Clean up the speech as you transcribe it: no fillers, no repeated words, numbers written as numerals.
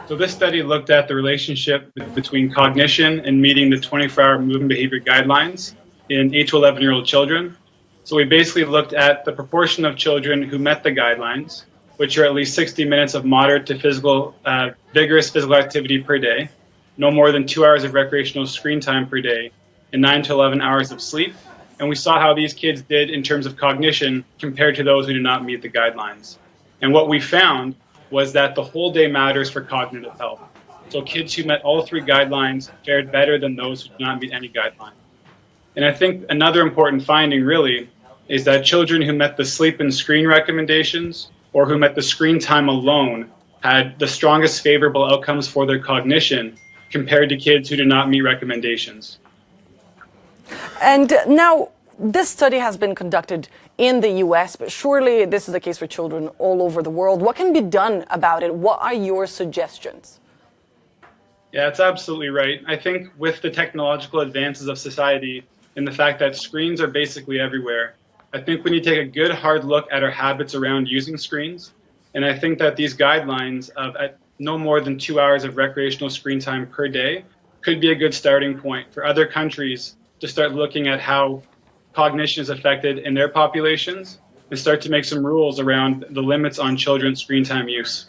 So this study looked at the relationship between cognition and meeting the 24-hour movement behavior guidelines in 8 to 11-year-old children. So we basically looked at the proportion of children who met the guidelines, which are at least 60 minutes of moderate to vigorous physical activity per day, no more than 2 hours of recreational screen time per day, and 9 to 11 hours of sleep. And we saw how these kids did in terms of cognition compared to those who did not meet the guidelines. And what we found was that the whole day matters for cognitive health. So kids who met all 3 guidelines fared better than those who did not meet any guideline. And I think another important finding really is that children who met the sleep and screen recommendations or who met the screen time alone had the strongest favorable outcomes for their cognition compared to kids who did not meet recommendations. And now, this study has been conducted in the US, but surely this is the case for children all over the world. What can be done about it? What are your suggestions? Yeah, it's absolutely right. I think with the technological advances of society and the fact that screens are basically everywhere, I think we need to take a good hard look at our habits around using screens. And I think that these guidelines of at no more than 2 hours of recreational screen time per day could be a good starting point for other countries to start looking at how cognition is affected in their populations and start to make some rules around the limits on children's screen time use.